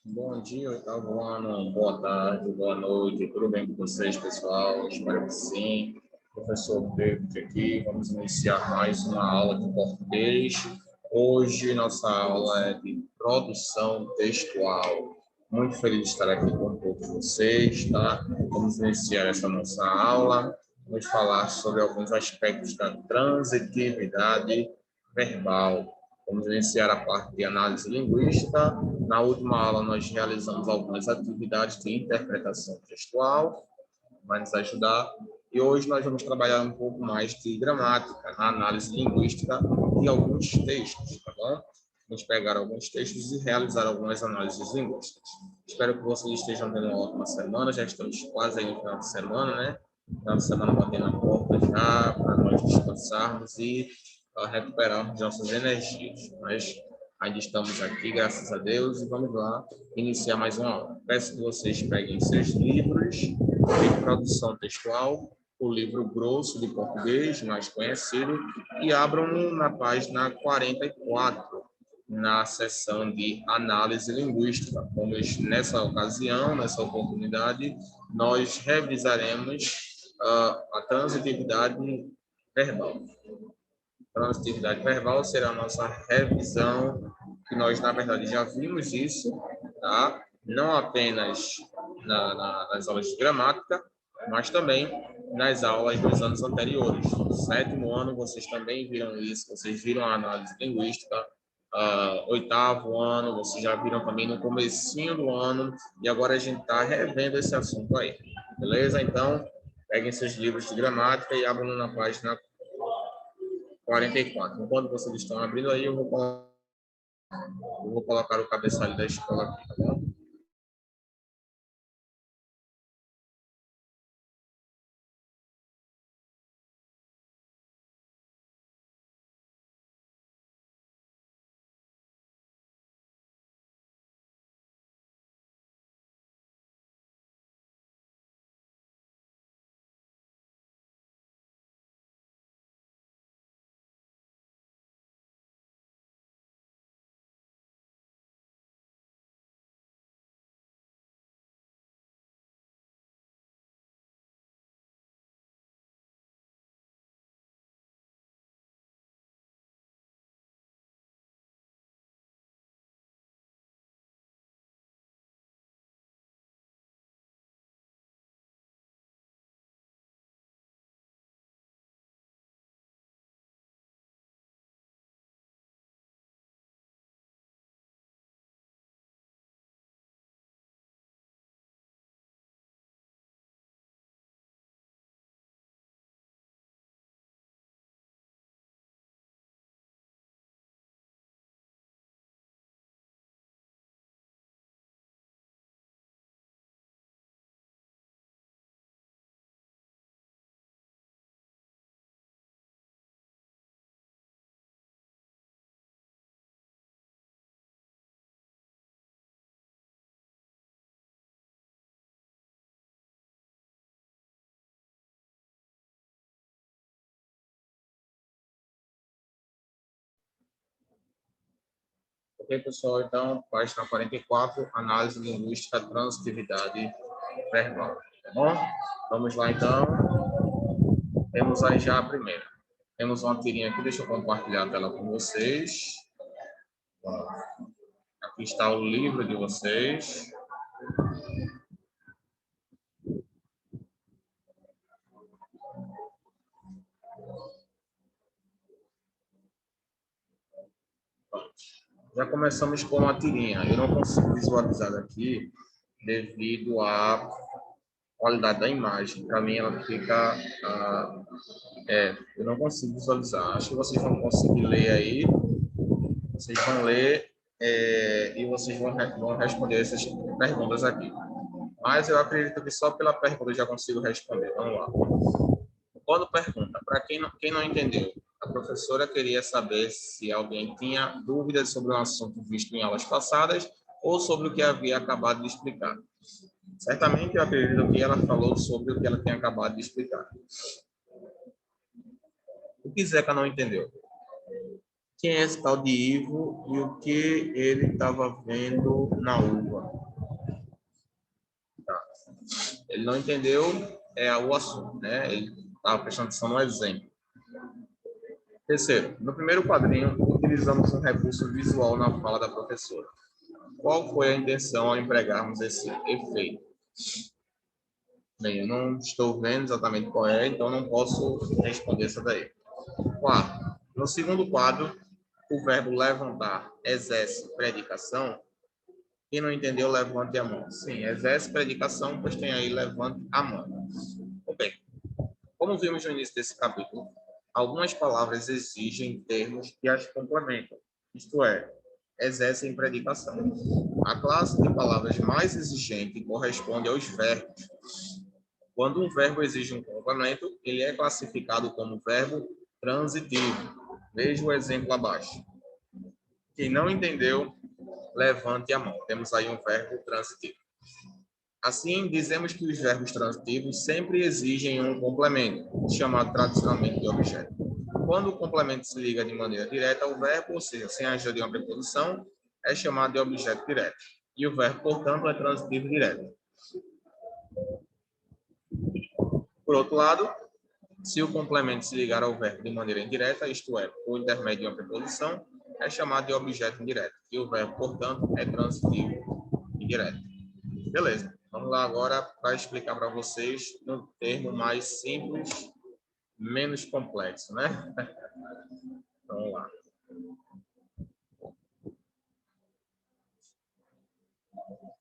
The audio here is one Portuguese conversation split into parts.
Bom dia, oitavo ano, boa tarde, boa noite, tudo bem com vocês, pessoal? Espero que sim. Professor David aqui, vamos iniciar mais uma aula de português. Hoje, nossa aula é de produção textual. Muito feliz de estar aqui com todos vocês, tá? Vamos iniciar essa nossa aula. Vamos falar sobre alguns aspectos da transitividade verbal. Vamos iniciar a parte de análise linguística. Na última aula, nós realizamos algumas atividades de interpretação textual, vai nos ajudar. E hoje nós vamos trabalhar um pouco mais de gramática, a análise linguística de alguns textos, tá bom? Vamos pegar alguns textos e realizar algumas análises linguísticas. Espero que vocês estejam tendo uma ótima semana, já estamos quase aí no final de semana, né? Final de semana batendo na porta já, para nós descansarmos e recuperarmos nossas energias. Mas ainda estamos aqui, graças a Deus, e vamos lá iniciar mais uma aula. Peço que vocês peguem seus livros de produção textual, o livro grosso de português, mais conhecido, e abram na página 44, na seção de análise linguística. Vamos, nessa ocasião, nessa oportunidade, nós revisaremos a transitividade verbal. Transitividade verbal será a nossa revisão, que nós, na verdade, já vimos isso, tá? Não apenas nas aulas de gramática, mas também nas aulas dos anos anteriores. No sétimo ano, vocês também viram isso, vocês viram a análise linguística. Oitavo ano, vocês já viram também no comecinho do ano, e agora a gente está revendo esse assunto aí, beleza? Então, peguem seus livros de gramática e abram na página 44. Enquanto vocês estão abrindo aí, eu vou colocar o cabeçalho da escola aqui, tá bom? Ok, pessoal? Então, página 44, análise linguística, transitividade verbal. Tá bom? Vamos lá, então. Temos aí já a primeira. Temos uma tirinha aqui, deixa eu compartilhar a tela com vocês. Aqui está o livro de vocês. Já começamos com a tirinha. Eu não consigo visualizar aqui devido à qualidade da imagem. Para mim, ela fica... eu não consigo visualizar. Acho que vocês vão conseguir ler aí. Vocês vão ler e vocês vão responder essas perguntas aqui. Mas eu acredito que só pela pergunta eu já consigo responder. Vamos lá. Quando pergunta, para quem não entendeu, a professora queria saber se alguém tinha dúvidas sobre um assunto visto em aulas passadas ou sobre o que havia acabado de explicar. Certamente eu acredito que ela falou sobre o que ela tinha acabado de explicar. O que Zeca não entendeu? Quem é esse tal de Ivo e o que ele estava vendo na uva? Tá. Ele não entendeu o assunto, né? Ele estava prestando atenção no exemplo. Terceiro, no primeiro quadrinho, utilizamos um recurso visual na fala da professora. Qual foi a intenção ao empregarmos esse efeito? Bem, eu não estou vendo exatamente qual é, então não posso responder essa daí. Quarto, no segundo quadro, o verbo levantar exerce predicação. Quem não entendeu, levante a mão. Sim, exerce predicação, pois tem aí levante a mão. Ok. Como vimos no início desse capítulo, algumas palavras exigem termos que as complementam, isto é, exercem predicação. A classe de palavras mais exigente corresponde aos verbos. Quando um verbo exige um complemento, ele é classificado como verbo transitivo. Veja o exemplo abaixo. Quem não entendeu, levante a mão. Temos aí um verbo transitivo. Assim, dizemos que os verbos transitivos sempre exigem um complemento, chamado tradicionalmente de objeto. Quando o complemento se liga de maneira direta ao verbo, ou seja, sem a ajuda de uma preposição, é chamado de objeto direto. E o verbo, portanto, é transitivo direto. Por outro lado, se o complemento se ligar ao verbo de maneira indireta, isto é, por intermédio de uma preposição, é chamado de objeto indireto. E o verbo, portanto, é transitivo indireto. Beleza. Vamos lá agora para explicar para vocês num termo mais simples, menos complexo, né? Vamos lá.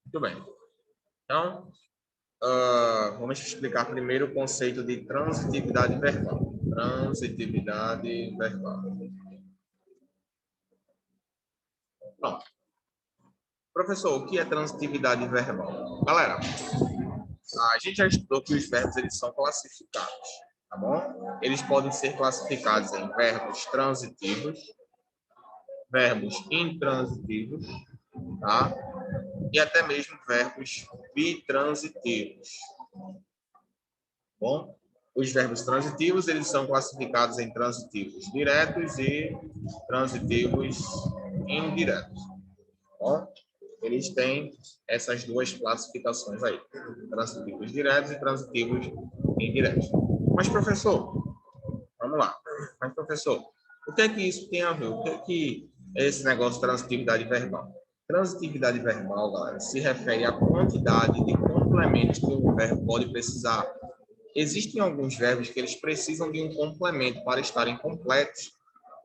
Muito bem. Então, vamos explicar primeiro o conceito de transitividade verbal. Transitividade verbal. Pronto. Professor, o que é transitividade verbal? Galera, a gente já estudou que os verbos eles são classificados, tá bom? Eles podem ser classificados em verbos transitivos, verbos intransitivos, tá? E até mesmo verbos bitransitivos. Bom, os verbos transitivos eles são classificados em transitivos diretos e transitivos indiretos. Bom, eles têm essas duas classificações aí, transitivos diretos e transitivos indiretos. Mas professor, vamos lá. Mas professor, o que é que isso tem a ver? O que é que é esse negócio de transitividade verbal? Transitividade verbal, galera, se refere à quantidade de complementos que o verbo pode precisar. Existem alguns verbos que eles precisam de um complemento para estarem completos.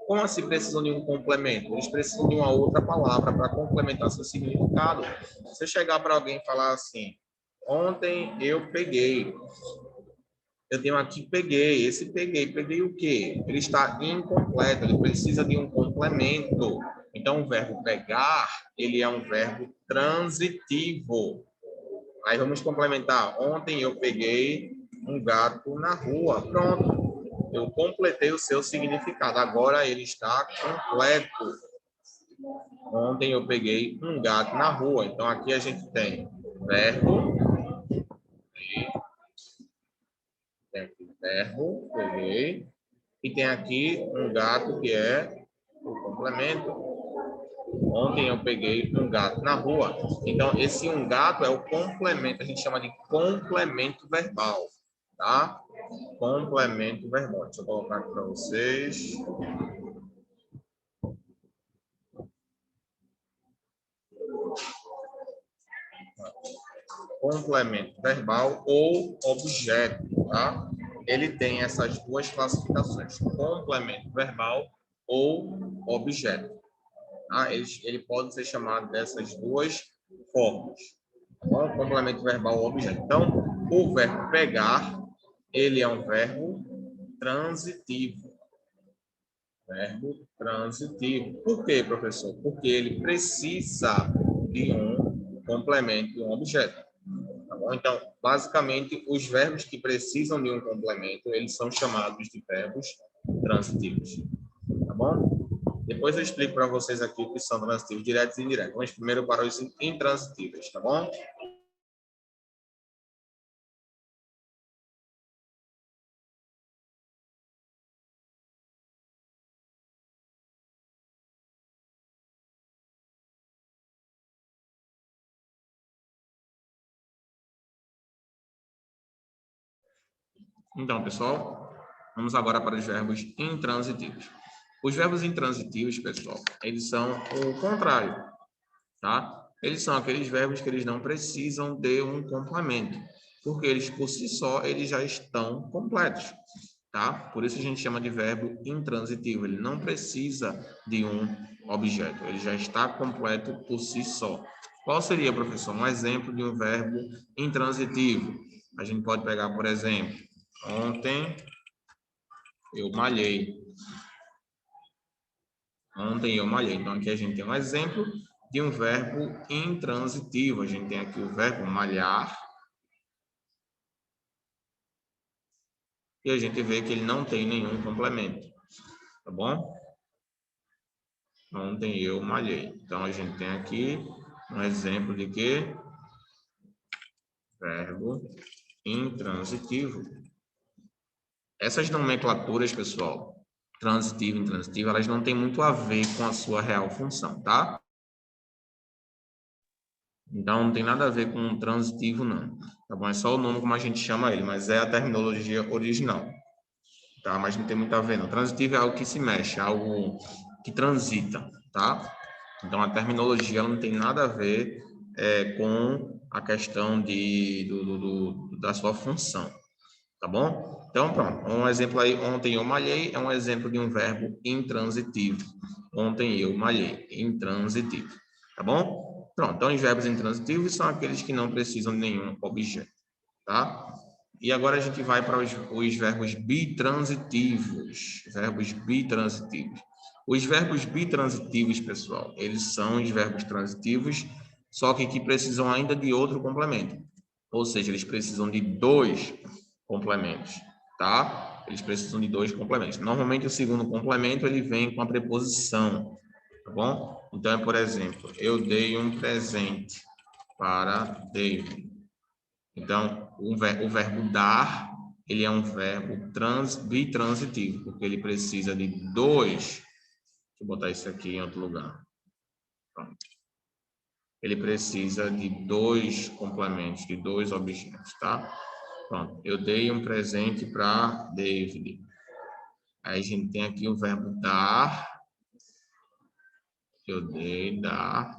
Como assim precisam de um complemento? Eles precisam de uma outra palavra para complementar seu significado. Se você chegar para alguém e falar assim, ontem eu peguei, eu tenho aqui peguei, esse peguei o quê? Ele está incompleto, ele precisa de um complemento. Então, o verbo pegar, ele é um verbo transitivo. Aí vamos complementar. Ontem eu peguei um gato na rua. Pronto. Eu completei o seu significado. Agora ele está completo. Ontem eu peguei um gato na rua. Então aqui a gente tem verbo, peguei, e tem aqui um gato que é o complemento. Ontem eu peguei um gato na rua. Então, esse um gato é o complemento, a gente chama de complemento verbal, tá? Complemento verbal. Deixa eu colocar aqui para vocês. Complemento verbal ou objeto, tá? Ele tem essas duas classificações, complemento verbal ou objeto. Tá? Ele pode ser chamado dessas duas formas. Tá? Complemento verbal ou objeto. Então, o verbo pegar, ele é um verbo transitivo. Verbo transitivo. Por quê, professor? Porque ele precisa de um complemento de um objeto. Tá bom? Então, basicamente, os verbos que precisam de um complemento, eles são chamados de verbos transitivos. Tá bom? Depois eu explico para vocês aqui o que são transitivos diretos e indiretos. Vamos primeiro para os intransitivos, tá bom? Então, pessoal, vamos agora para os verbos intransitivos. Os verbos intransitivos, pessoal, eles são o contrário, tá? Eles são aqueles verbos que eles não precisam de um complemento, porque eles, por si só, eles já estão completos, tá? Por isso a gente chama de verbo intransitivo. Ele não precisa de um objeto, ele já está completo por si só. Qual seria, professor, um exemplo de um verbo intransitivo? A gente pode pegar, por exemplo, ontem eu malhei. Ontem eu malhei. Então, aqui a gente tem um exemplo de um verbo intransitivo. A gente tem aqui o verbo malhar. E a gente vê que ele não tem nenhum complemento. Tá bom? Ontem eu malhei. Então, a gente tem aqui um exemplo de quê? Verbo intransitivo. Essas nomenclaturas, pessoal, transitivo e intransitivo, elas não têm muito a ver com a sua real função, tá? Então, não tem nada a ver com transitivo, não. Tá bom? É só o nome como a gente chama ele, mas é a terminologia original. Tá? Mas não tem muito a ver, não. Transitivo é algo que se mexe, algo que transita, tá? Então, a terminologia ela não tem nada a ver com a questão da sua função, tá bom? Então, pronto. Um exemplo aí, ontem eu malhei, é um exemplo de um verbo intransitivo. Ontem eu malhei, intransitivo, tá bom? Pronto. Então, os verbos intransitivos são aqueles que não precisam de nenhum objeto, tá? E agora a gente vai para os verbos bitransitivos. Verbos bitransitivos. Os verbos bitransitivos, pessoal, eles são os verbos transitivos, só que precisam ainda de outro complemento. Ou seja, eles precisam de dois complementos, tá? Eles precisam de dois complementos. Normalmente, o segundo complemento, ele vem com a preposição, tá bom? Então, é, por exemplo, eu dei um presente para David. Então, o verbo dar, ele é um verbo bitransitivo, porque ele precisa de dois. Deixa eu botar isso aqui em outro lugar. Pronto. Ele precisa de dois complementos, de dois objetos, tá? Pronto. Eu dei um presente para David. Aí a gente tem aqui o verbo dar. Eu dei, dar.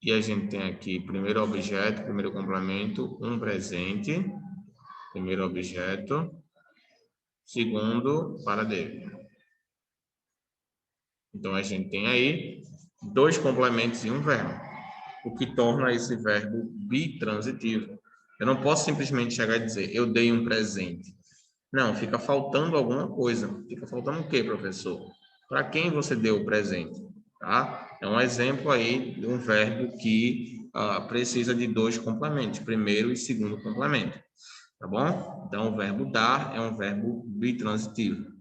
E a gente tem aqui primeiro objeto, primeiro complemento, um presente. Primeiro objeto. Segundo, para David. Então, a gente tem aí dois complementos e um verbo, o que torna esse verbo bitransitivo. Eu não posso simplesmente chegar e dizer, eu dei um presente. Não, fica faltando alguma coisa. Fica faltando o quê, professor? Para quem você deu o presente? Tá? É um exemplo aí de um verbo que precisa de dois complementos, primeiro e segundo complemento. Tá bom? Então, o verbo dar é um verbo bitransitivo.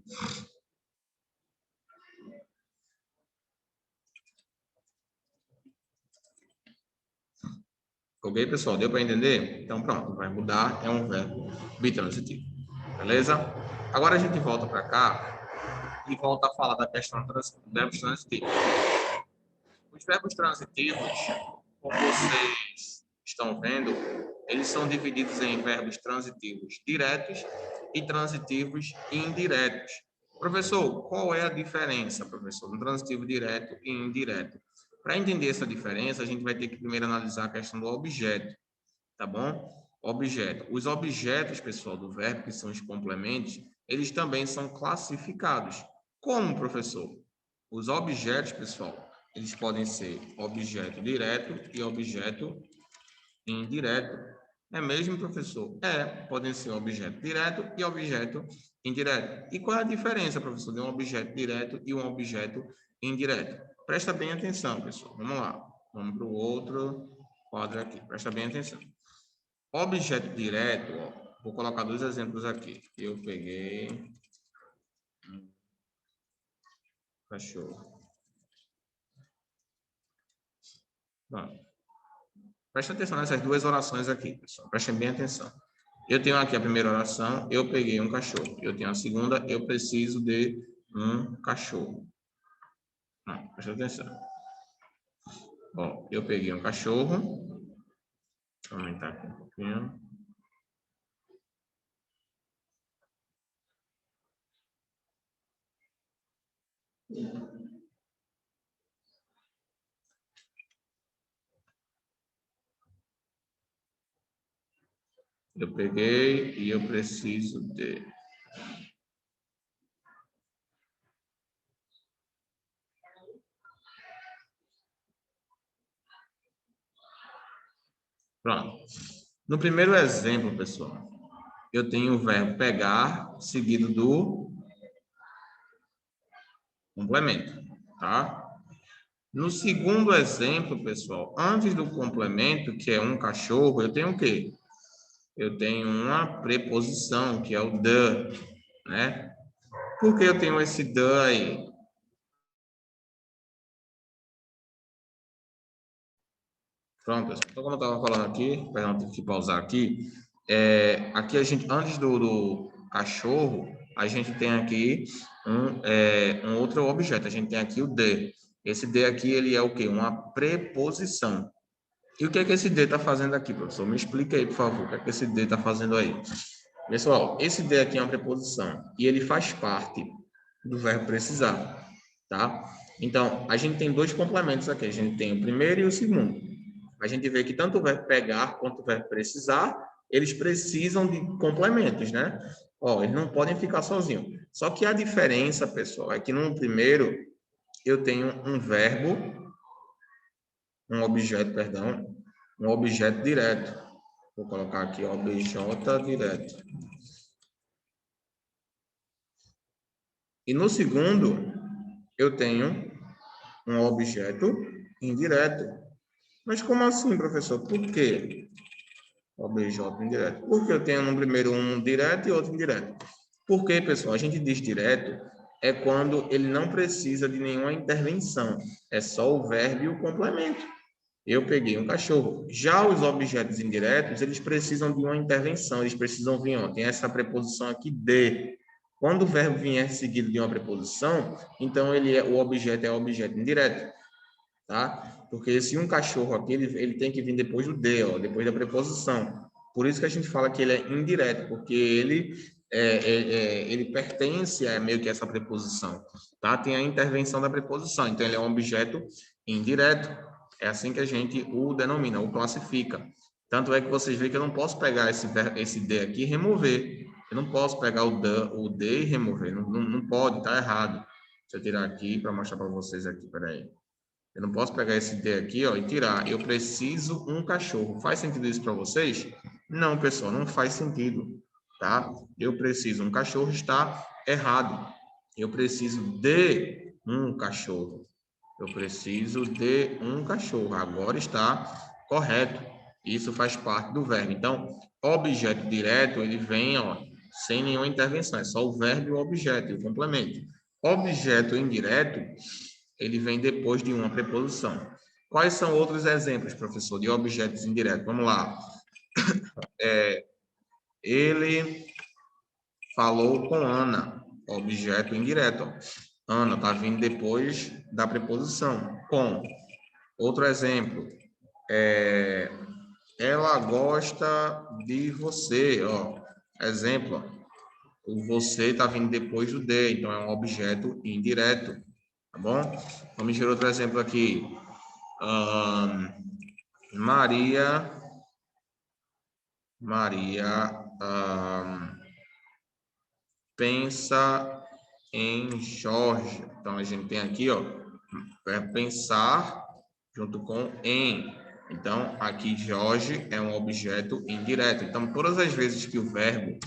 Ok, pessoal? Deu para entender? Então, pronto. Vai mudar, é um verbo bitransitivo. Beleza? Agora a gente volta para cá e volta a falar da questão dos verbos transitivos. Os verbos transitivos, como vocês estão vendo, eles são divididos em verbos transitivos diretos e transitivos indiretos. Professor, qual é a diferença, professor, do transitivo direto e indireto? Para entender essa diferença, a gente vai ter que primeiro analisar a questão do objeto, tá bom? Objeto. Os objetos, pessoal, do verbo, que são os complementos, eles também são classificados. Como, professor? Os objetos, pessoal, eles podem ser objeto direto e objeto indireto. É mesmo, professor? É, podem ser objeto direto e objeto indireto. E qual é a diferença, professor, de um objeto direto e um objeto indireto? Presta bem atenção, pessoal. Vamos lá. Vamos para o outro quadro aqui. Presta bem atenção. Objeto direto, ó, vou colocar dois exemplos aqui. Eu peguei um cachorro. Bom, presta atenção nessas duas orações aqui, pessoal. Prestem bem atenção. Eu tenho aqui a primeira oração, eu peguei um cachorro. Eu tenho a segunda, eu preciso de um cachorro. Não, presta atenção. Ó, eu peguei um cachorro. Vou aumentar aqui um pouquinho. Eu peguei e eu preciso de. Pronto. No primeiro exemplo, pessoal, eu tenho o verbo pegar seguido do complemento, tá? No segundo exemplo, pessoal, antes do complemento, que é um cachorro, eu tenho o quê? Eu tenho uma preposição, que é o the, né? Por que eu tenho esse the aí? Pronto, pessoal. Então, como eu estava falando aqui, perdão, tive que pausar aqui. Aqui a gente, antes do cachorro, a gente tem aqui um outro objeto. A gente tem aqui o de. Esse de aqui, ele é o quê? Uma preposição. E o que é que esse de está fazendo aqui, professor? Me explica aí, por favor, o que é que esse de está fazendo aí. Pessoal, esse de aqui é uma preposição e ele faz parte do verbo precisar, tá? Então, a gente tem dois complementos aqui. A gente tem o primeiro e o segundo. A gente vê que tanto o verbo pegar quanto o verbo precisar, eles precisam de complementos, né? Ó, eles não podem ficar sozinhos. Só que a diferença, pessoal, é que no primeiro eu tenho um verbo, um objeto, perdão, um objeto direto. Vou colocar aqui objeto direto. E no segundo, eu tenho um objeto indireto. Mas como assim, professor? Por quê? Objeto indireto. Porque eu tenho no primeiro um direto e outro indireto. Porque, pessoal, a gente diz direto é quando ele não precisa de nenhuma intervenção. É só o verbo e o complemento. Eu peguei um cachorro. Já os objetos indiretos, eles precisam de uma intervenção. Eles precisam vir, ó, tem essa preposição aqui de. Quando o verbo vier seguido de uma preposição, então o objeto é objeto indireto, tá? Porque se um cachorro aqui, ele tem que vir depois do de, ó, depois da preposição. Por isso que a gente fala que ele é indireto, porque ele pertence a meio que essa preposição, tá? Tem a intervenção da preposição, então ele é um objeto indireto. É assim que a gente o denomina, o classifica. Tanto é que vocês veem que eu não posso pegar esse de aqui e remover. Eu não posso pegar o de e remover. Não pode, tá errado. Deixa eu tirar aqui para mostrar para vocês aqui, peraí. Eu não posso pegar esse D aqui, ó, e tirar. Eu preciso um cachorro. Faz sentido isso para vocês? Não, pessoal, não faz sentido, tá? Eu preciso um cachorro, está errado. Eu preciso de um cachorro. Eu preciso de um cachorro. Agora está correto. Isso faz parte do verbo. Então, objeto direto, ele vem, ó, sem nenhuma intervenção. É só o verbo e o objeto, e o complemento. Objeto indireto, ele vem depois de uma preposição. Quais são outros exemplos, professor, de objetos indiretos? Vamos lá. Ele falou com Ana, objeto indireto. Ana está vindo depois da preposição, com. Outro exemplo, ela gosta de você, ó. Exemplo, o você está vindo depois do de, então é um objeto indireto, tá bom? Vamos ver outro exemplo aqui. Maria pensa em Jorge. Então, a gente tem aqui, ó, pensar junto com em. Então, aqui Jorge é um objeto indireto. Então, todas as vezes que o verbo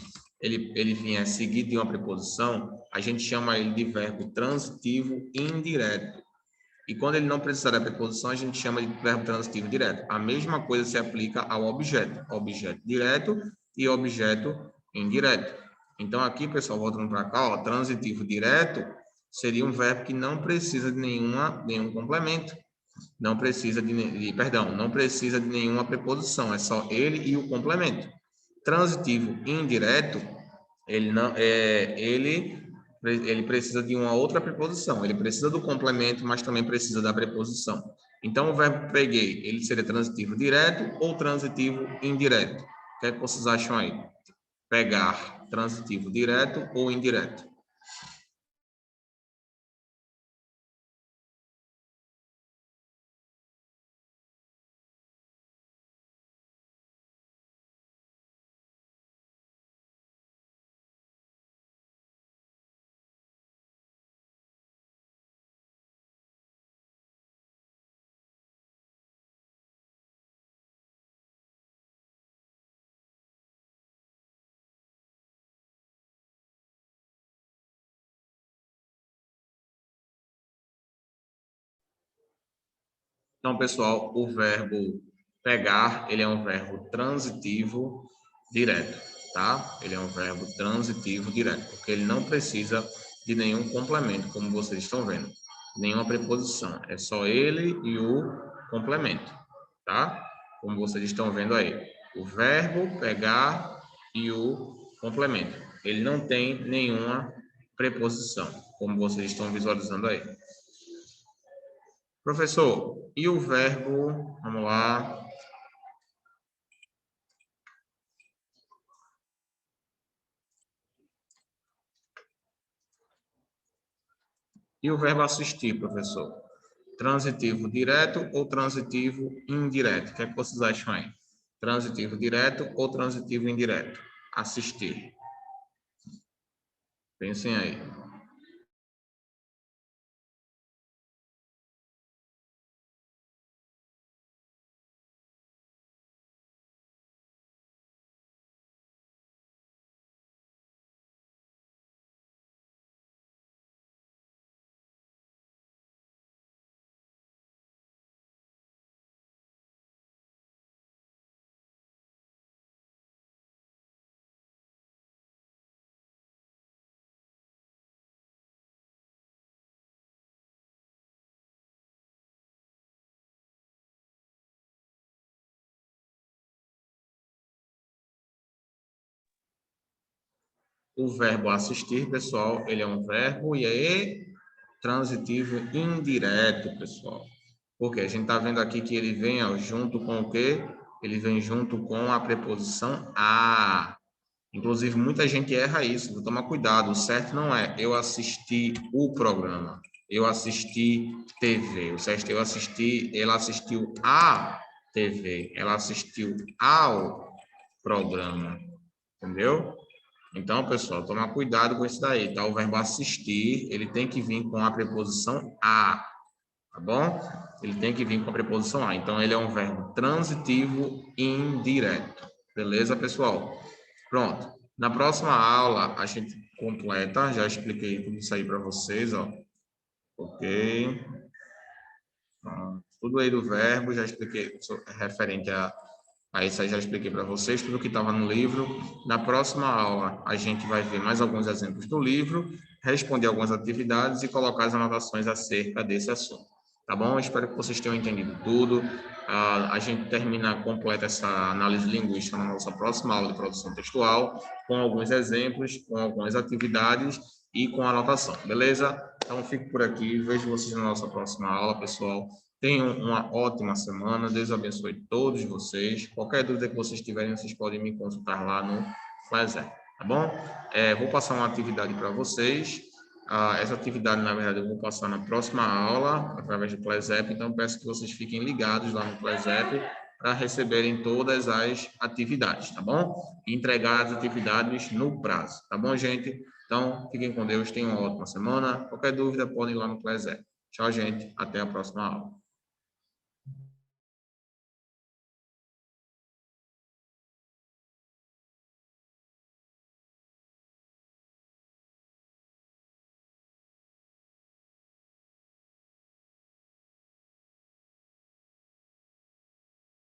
ele vier seguido de uma preposição, a gente chama ele de verbo transitivo indireto. E quando ele não precisar da preposição, a gente chama de verbo transitivo direto. A mesma coisa se aplica ao objeto. Objeto direto e objeto indireto. Então, aqui, pessoal, voltando para cá, ó, transitivo direto seria um verbo que não precisa de nenhum complemento. Não precisa não precisa de nenhuma preposição. É só ele e o complemento. Transitivo indireto, ele precisa de uma outra preposição. Ele precisa do complemento, mas também precisa da preposição. Então, o verbo peguei, ele seria transitivo direto ou transitivo indireto? O que é que vocês acham aí? Pegar, transitivo direto ou indireto? Então, pessoal, o verbo pegar, ele é um verbo transitivo direto, tá? Ele é um verbo transitivo direto, porque ele não precisa de nenhum complemento, como vocês estão vendo. Nenhuma preposição, é só ele e o complemento, tá? Como vocês estão vendo aí. O verbo pegar e o complemento. Ele não tem nenhuma preposição, como vocês estão visualizando aí. Professor, e o verbo, vamos lá. E o verbo assistir, professor? Transitivo direto ou transitivo indireto? O que é que vocês acham aí? Transitivo direto ou transitivo indireto? Assistir. Pensem aí. O verbo assistir, pessoal, ele é um verbo e é transitivo indireto, pessoal. Porque a gente está vendo aqui que ele vem junto com o quê? Ele vem junto com a preposição a. Inclusive, muita gente erra isso, vou tomar cuidado. O certo não é eu assisti o programa, eu assisti TV. O certo é eu assisti, ela assistiu a TV, ela assistiu ao programa, entendeu? Então, pessoal, tomar cuidado com isso daí, tá? O verbo assistir, ele tem que vir com a preposição a, tá bom? Ele tem que vir com a preposição a. Então, ele é um verbo transitivo indireto. Beleza, pessoal? Pronto. Na próxima aula, a gente completa. Já expliquei tudo isso aí para vocês, ó. Ok. Tudo aí do verbo, já expliquei referente a isso aí, já expliquei para vocês, tudo que estava no livro. Na próxima aula, a gente vai ver mais alguns exemplos do livro, responder algumas atividades e colocar as anotações acerca desse assunto. Tá bom? Espero que vocês tenham entendido tudo. A gente completa essa análise linguística na nossa próxima aula de produção textual, com alguns exemplos, com algumas atividades e com anotação, beleza? Então, fico por aqui. Vejo vocês na nossa próxima aula, pessoal. Tenham uma ótima semana. Deus abençoe todos vocês. Qualquer dúvida que vocês tiverem, vocês podem me consultar lá no Flashback, tá bom? Vou passar uma atividade para vocês. Essa atividade, na verdade, eu vou passar na próxima aula, através do Flashback. Então, peço que vocês fiquem ligados lá no Flashback para receberem todas as atividades, tá bom? E entregar as atividades no prazo, tá bom, gente? Então, fiquem com Deus. Tenham uma ótima semana. Qualquer dúvida, podem ir lá no Flashback. Tchau, gente. Até a próxima aula.